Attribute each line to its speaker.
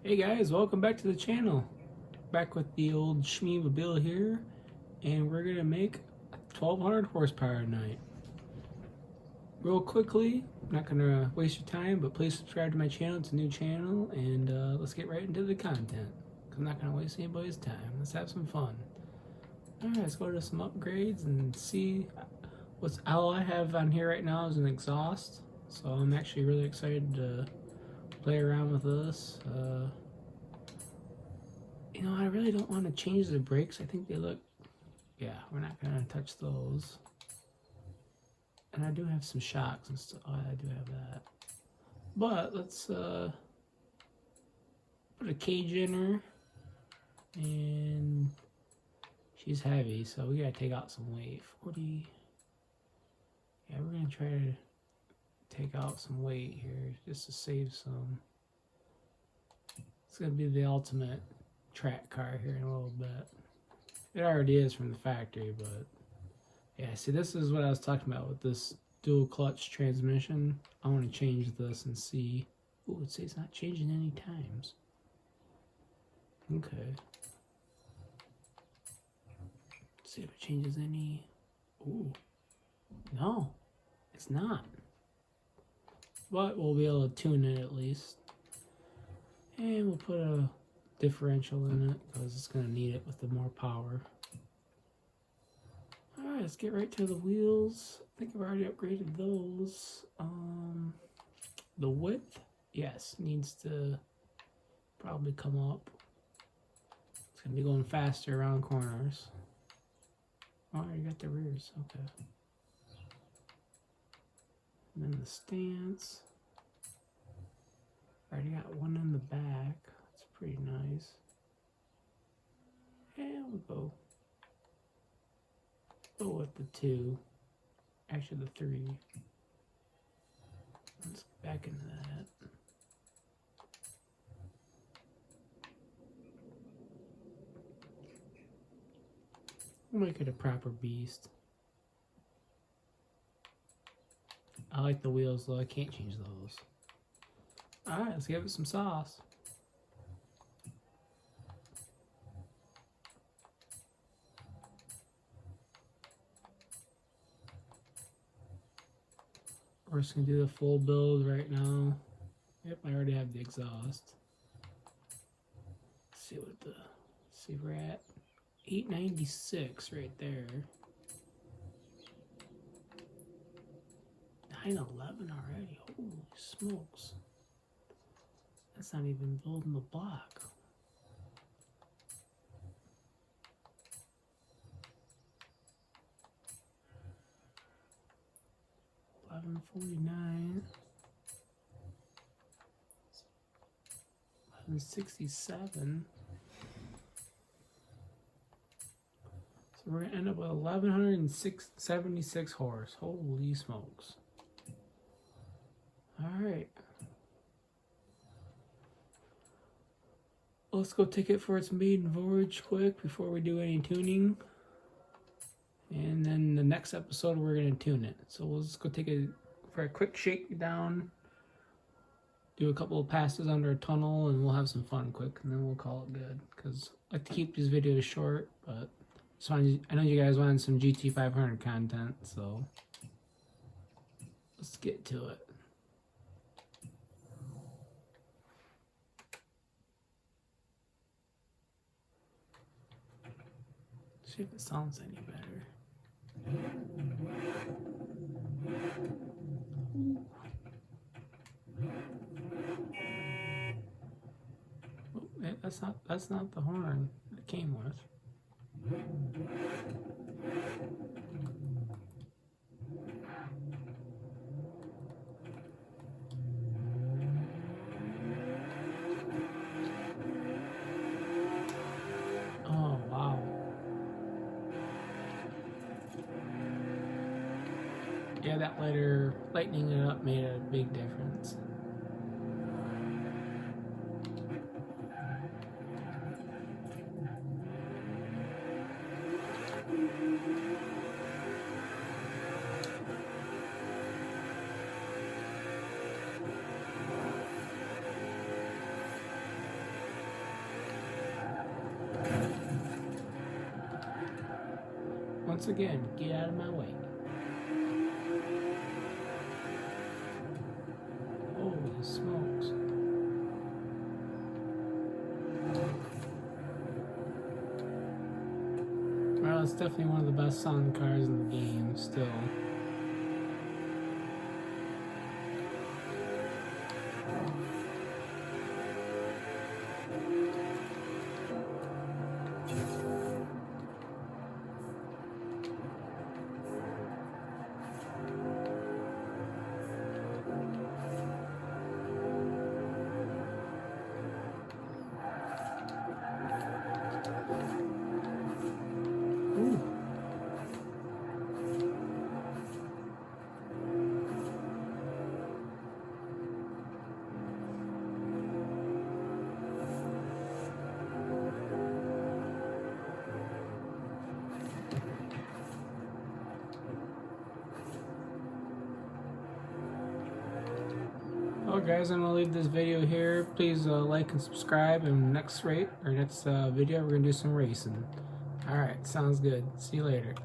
Speaker 1: Hey guys, welcome back to the channel. Back with the old Shmeemobile here, and we're gonna make 1200 horsepower tonight. Real quickly, I'm not gonna waste your time, but please subscribe to my channel. It's a new channel, and let's get right into the content. I'm not gonna waste anybody's time. Let's have some fun. All right, let's go to some upgrades and see what's all I have on here right now is an exhaust. So I'm actually really excited to play around with this. You know, I really don't want to change the brakes. I think they look, yeah, we're not going to touch those. And I do have some shocks and stuff. Oh, I do have that. But let's put a cage in her. And she's heavy, so we got to take out some weight. 40. Yeah, we're going to try to take out some weight here just to save some. It's going to be the ultimate track car here in a little bit. It already is from the factory, but yeah, see, this is what I was talking about with this dual clutch transmission. I want to change this and see. Oh, it says it's not changing any times. Okay. Let's see if it changes any. Oh, no, it's not. But we'll be able to tune it at least. And we'll put a differential in it because it's going to need it with the more power. Alright, let's get right to the wheels. I think I've already upgraded those. The width, yes, needs to probably come up. It's going to be going faster around corners. Oh, you got the rears, okay. And then the stance. Already got one in the back. That's pretty nice. And we'll go with the 2. Actually, the 3. Let's get back into that. We'll make it a proper beast. I like the wheels though, I can't change those. Alright, let's give it some sauce. We're just gonna do the full build right now. Yep, I already have the exhaust. Let's see we're at 896 right there. 911 already. Holy smokes. That's not even building the block. $11.49. $11.67. So we're gonna end up with 1,176 horse. Holy smokes. Alright. Let's go take it for its maiden voyage quick before we do any tuning. And then the next episode we're going to tune it. So we'll just go take it for a quick shakedown. Do a couple of passes under a tunnel and we'll have some fun quick. And then we'll call it good. Because I like to keep these videos short. But I know you guys wanted some GT500 content. So let's get to it. See if it sounds any better. Oh, that's not the horn it came with. Oh wow. Yeah, that lightening it up made a big difference. once again, get out of my way. Holy smokes. Well, it's definitely one of the best sounding cars in the game, still. Well guys, I'm going to leave this video here. Please like and subscribe, and next video we're going to do some racing. Alright, sounds good. See you later.